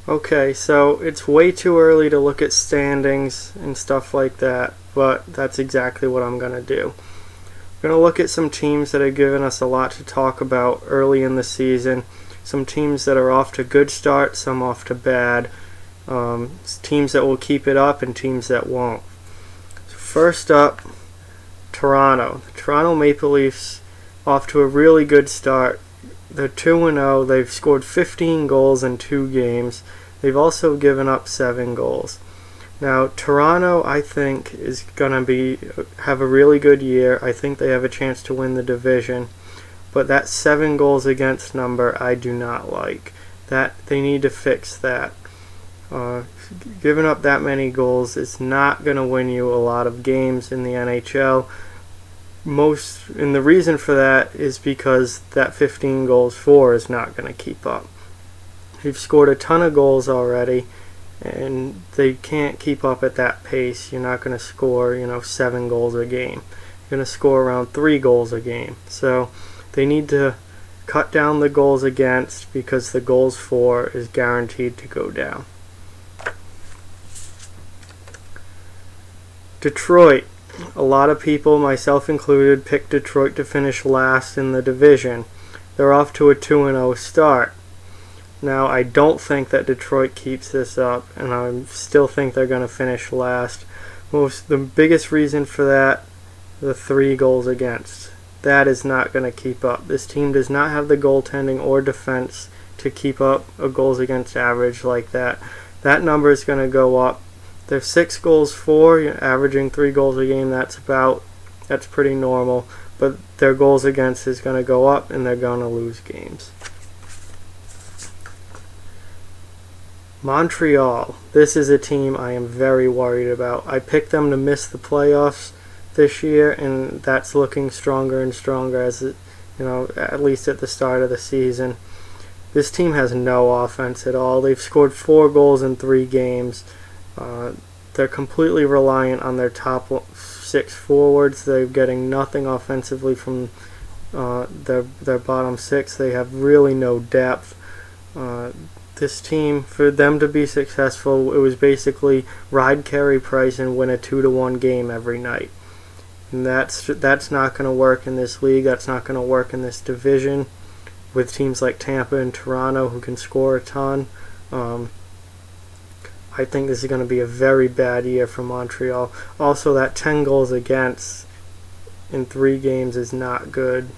Okay, so it's way too early to look at standings and stuff like that, but that's exactly what I'm going to do. I'm going to look at some teams that have given us a lot to talk about early in the season, some teams that are off to good starts, some off to bad, teams that will keep it up and teams that won't. First up, Toronto. The Toronto Maple Leafs off to a really good start. They're 2-0. They've scored 15 goals in 2 games. They've also given up 7 goals. Now, Toronto, I think, is going to have a really good year. I think they have a chance to win the division. But that 7 goals against number, I do not like. They need to fix that. Giving up that many goals is not going to win you a lot of games in the NHL. And the reason for that is because that 15 goals for is not going to keep up. They've scored a ton of goals already, and they can't keep up at that pace. You're not going to score, 7 goals a game. You're going to score around 3 goals a game. So they need to cut down the goals against, because the goals for is guaranteed to go down. Detroit. A lot of people, myself included, picked Detroit to finish last in the division. They're off to a 2-0 start. Now, I don't think that Detroit keeps this up, and I still think they're going to finish last. The biggest reason for that, the 3 goals against. That is not going to keep up. This team does not have the goaltending or defense to keep up a goals against average like that. That number is going to go up. They're 6 goals for, averaging 3 goals a game. That's pretty normal. But their goals against is going to go up, and they're going to lose games. Montreal. This is a team I am very worried about. I picked them to miss the playoffs this year, and that's looking stronger and stronger at least at the start of the season. This team has no offense at all. They've scored 4 goals in 3 games. They're completely reliant on their top 6 forwards. They're getting nothing offensively from their bottom 6. They have really no depth. This team, for them to be successful, it was basically ride Carey Price and win a 2-1 game every night. And that's not going to work in this league. That's not going to work in this division with teams like Tampa and Toronto who can score a ton. I think this is going to be a very bad year for Montreal. Also, that 10 goals against in 3 games is not good.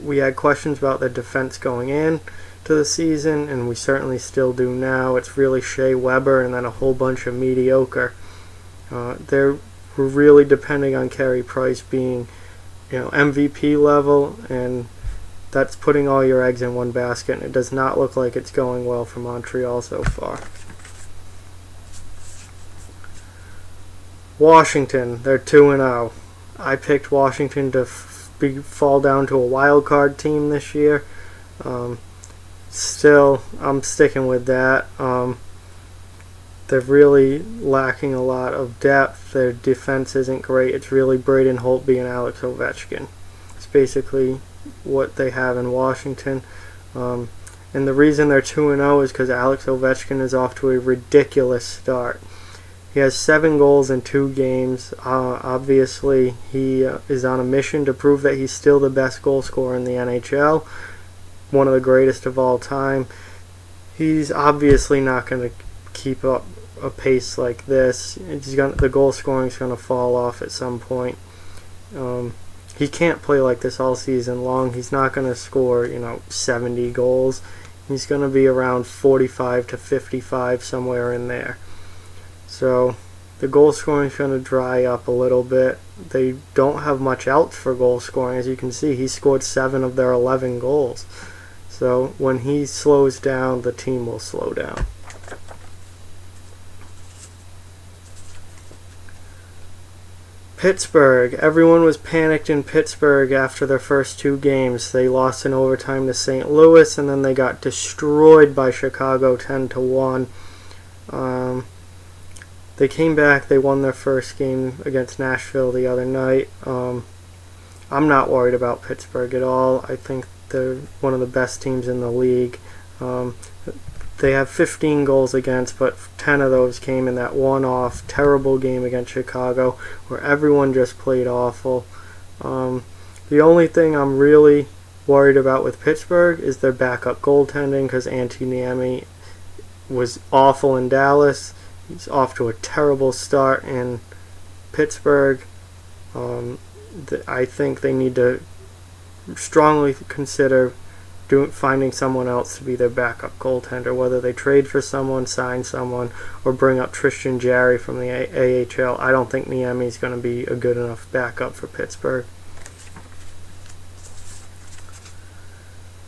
We had questions about the defense going in to the season, and we certainly still do now. It's really Shea Weber and then a whole bunch of mediocre. We're really depending on Carey Price being, MVP level, and that's putting all your eggs in one basket, and it does not look like it's going well for Montreal so far. Washington, they're 2-0. I picked Washington to fall down to a wild card team this year. Still, I'm sticking with that. They're really lacking a lot of depth. Their defense isn't great. It's really Braden Holtby and Alex Ovechkin. It's basically what they have in Washington. And the reason they're 2-0 is because Alex Ovechkin is off to a ridiculous start. He has 7 goals in 2 games. Obviously, he is on a mission to prove that he's still the best goal scorer in the NHL, one of the greatest of all time. He's obviously not going to keep up a pace like this. The goal scoring is going to fall off at some point. He can't play like this all season long. He's not going to score, 70 goals. He's going to be around 45 to 55, somewhere in there. So the goal scoring is going to dry up a little bit. They don't have much else for goal scoring. As you can see, he scored 7 of their 11 goals. So when he slows down, the team will slow down. Pittsburgh. Everyone was panicked in Pittsburgh after their first 2 games. They lost in overtime to St. Louis, and then they got destroyed by Chicago 10-1. They came back. They won their first game against Nashville the other night. I'm not worried about Pittsburgh at all. I think they're one of the best teams in the league. they have 15 goals against, but 10 of those came in that one-off terrible game against Chicago where everyone just played awful. The only thing I'm really worried about with Pittsburgh is their backup goaltending, because Antti Niemi was awful in Dallas. He's off to a terrible start in Pittsburgh. I think they need to strongly consider finding someone else to be their backup goaltender, whether they trade for someone, sign someone, or bring up Tristan Jarry from the AHL. I don't think Niemi is going to be a good enough backup for Pittsburgh.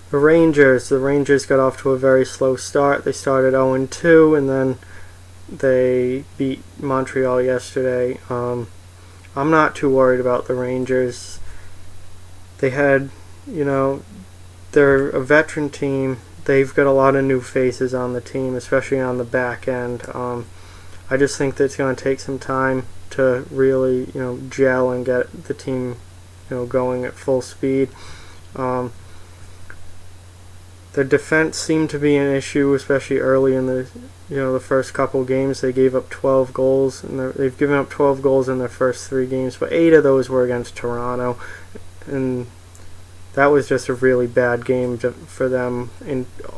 The Rangers got off to a very slow start. They started 0-2, and then they beat Montreal yesterday. I'm not too worried about the Rangers. They had, they're a veteran team. They've got a lot of new faces on the team, especially on the back end. I just think that it's going to take some time to really, gel and get the team, going at full speed. Their defense seemed to be an issue, especially early in the first couple games. They gave up 12 goals, and they've given up 12 goals in their first 3 games, but 8 of those were against Toronto, and that was just a really bad game for them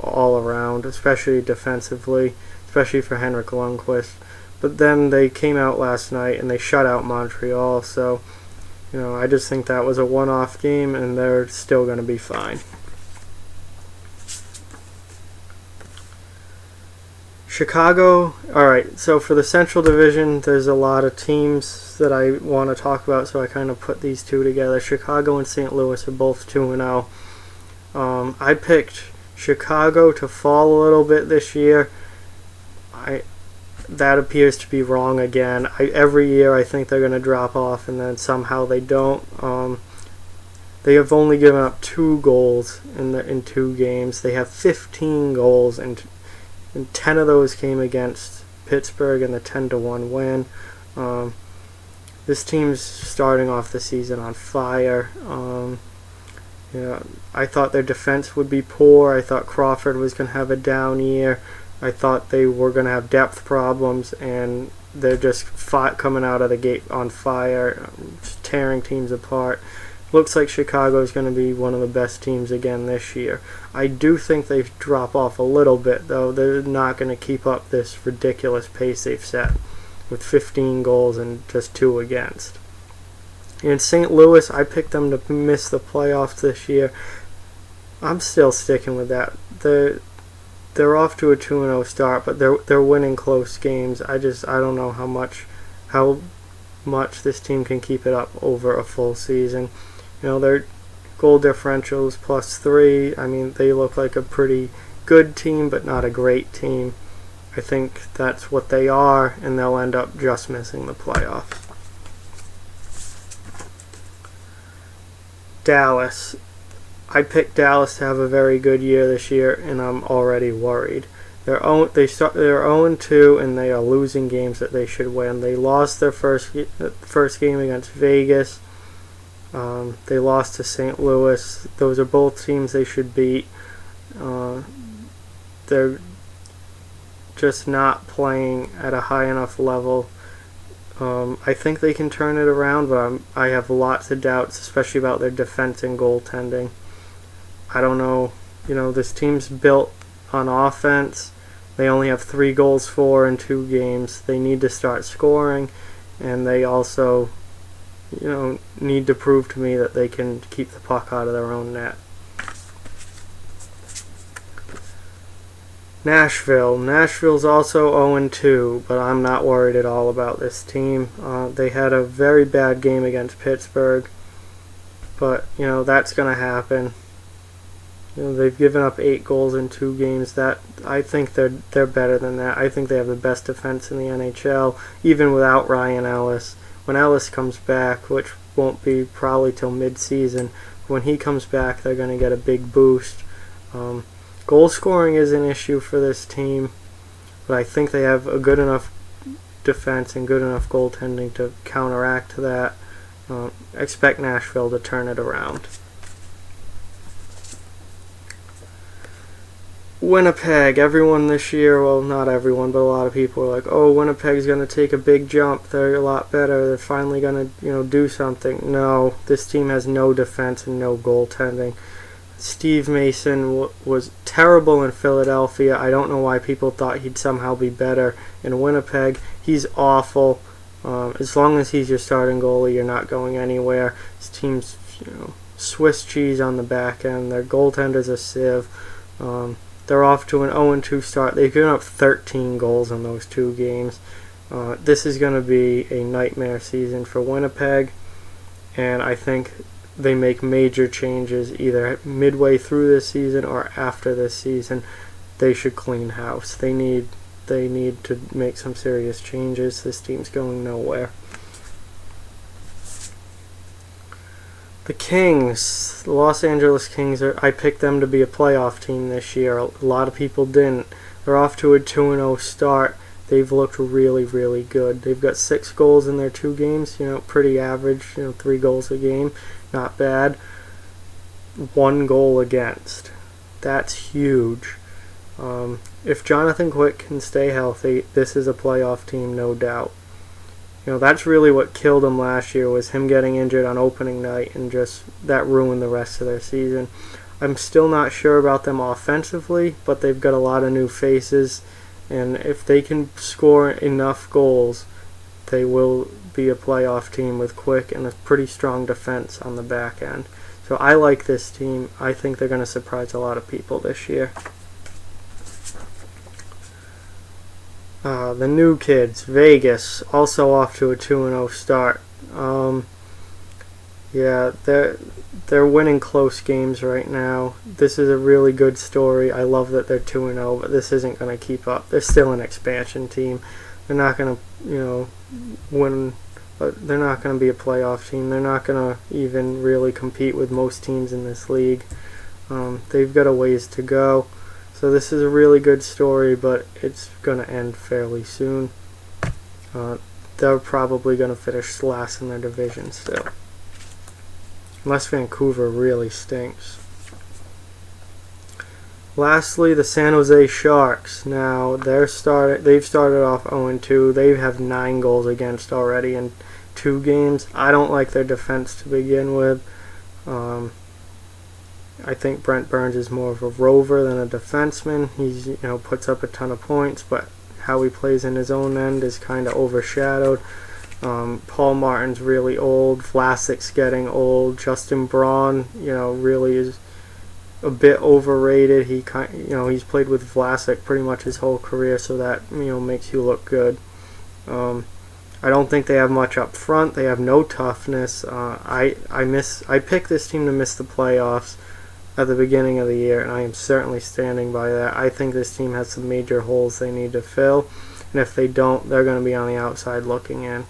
all around, especially defensively, especially for Henrik Lundqvist. But then they came out last night and they shut out Montreal, so I just think that was a one-off game, and they're still going to be fine. Chicago, alright, so for the Central Division, there's a lot of teams that I want to talk about, so I kind of put these two together. Chicago and St. Louis are both 2-0. I picked Chicago to fall a little bit this year. That appears to be wrong again. Every year I think they're going to drop off, and then somehow they don't. They have only given up 2 goals in 2 games. They have 15 goals, and 10 of those came against Pittsburgh in the 10-1 win. This team's starting off the season on fire. I thought their defense would be poor. I thought Crawford was going to have a down year. I thought they were going to have depth problems, and they're just coming out of the gate on fire, just tearing teams apart. Looks like Chicago is going to be one of the best teams again this year. I do think they drop off a little bit, though. They're not going to keep up this ridiculous pace they've set with 15 goals and just 2 against. In St. Louis, I picked them to miss the playoffs this year. I'm still sticking with that. They're off to a 2-0 start, but they're winning close games. I don't know how much this team can keep it up over a full season. Their goal differential is +3. I mean, they look like a pretty good team, but not a great team. I think that's what they are, and they'll end up just missing the playoffs. Dallas. I picked Dallas to have a very good year this year, and I'm already worried. They're 0-2, and they are losing games that they should win. They lost their first game against Vegas. They lost to St. Louis. Those are both teams they should beat. They're just not playing at a high enough level. I think they can turn it around, but I have lots of doubts, especially about their defense and goaltending. I don't know. This team's built on offense. They only have 3 goals for in 2 games. They need to start scoring, and they also need to prove to me that they can keep the puck out of their own net. Nashville's also 0-2, but I'm not worried at all about this team. They had a very bad game against Pittsburgh, but that's going to happen. They've given up 8 goals in 2 games. That I think they're better than that. I think they have the best defense in the NHL, even without Ryan Ellis. When Ellis comes back, which won't be probably till mid-season, when he comes back, they're going to get a big boost. Goal scoring is an issue for this team, but I think they have a good enough defense and good enough goaltending to counteract that. Expect Nashville to turn it around. Winnipeg, everyone this year, well, not everyone, but a lot of people are like, oh, Winnipeg's going to take a big jump. They're a lot better. They're finally going to, do something. No, this team has no defense and no goaltending. Steve Mason was terrible in Philadelphia. I don't know why people thought he'd somehow be better in Winnipeg. He's awful. As long as he's your starting goalie, you're not going anywhere. This team's, Swiss cheese on the back end. Their goaltender's a sieve. They're off to an 0-2 start. They've given up 13 goals in those 2 games. This is going to be a nightmare season for Winnipeg, and I think they make major changes either midway through this season or after this season. They should clean house. They need to make some serious changes. This team's going nowhere. The Kings, the Los Angeles Kings, I picked them to be a playoff team this year. A lot of people didn't. They're off to a 2-0 start. They've looked really, really good. They've got 6 goals in their 2 games, pretty average, 3 goals a game. Not bad. 1 goal against. That's huge. If Jonathan Quick can stay healthy, this is a playoff team, no doubt. That's really what killed them last year, was him getting injured on opening night, and just that ruined the rest of their season. I'm still not sure about them offensively, but they've got a lot of new faces, and if they can score enough goals, they will be a playoff team with Quick and a pretty strong defense on the back end. So I like this team. I think they're going to surprise a lot of people this year. The new kids, Vegas, also off to a 2-0 start. Yeah, they're winning close games right now. This is a really good story. I love that they're 2-0, but this isn't going to keep up. They're still an expansion team. They're not going to, win. But they're not going to be a playoff team. They're not going to even really compete with most teams in this league. They've got a ways to go. So this is a really good story, but it's going to end fairly soon. They're probably going to finish last in their division still. Unless Vancouver really stinks. Lastly, the San Jose Sharks. Now, they've started off 0-2. They have 9 goals against already in 2 games. I don't like their defense to begin with. I think Brent Burns is more of a rover than a defenseman. He's puts up a ton of points, but how he plays in his own end is kind of overshadowed. Paul Martin's really old. Vlasic's getting old. Justin Braun, really is a bit overrated. He's played with Vlasic pretty much his whole career, so that makes you look good. I don't think they have much up front. They have no toughness. I picked this team to miss the playoffs at the beginning of the year, and I am certainly standing by that. I think this team has some major holes they need to fill, and if they don't, they're going to be on the outside looking in.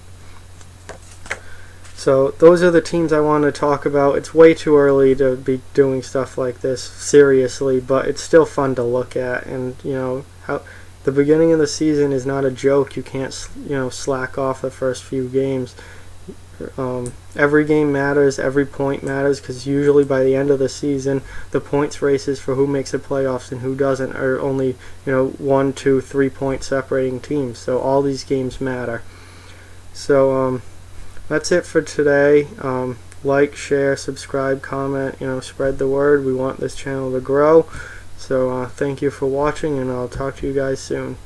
So those are the teams I want to talk about. It's way too early to be doing stuff like this seriously, but it's still fun to look at. And how the beginning of the season is not a joke. You can't slack off the first few games. Every game matters. Every point matters, because usually by the end of the season, the points races for who makes the playoffs and who doesn't are only 1, 2, 3 point separating teams. So all these games matter. So that's it for today. Like, share, subscribe, comment, spread the word. We want this channel to grow. So thank you for watching, and I'll talk to you guys soon.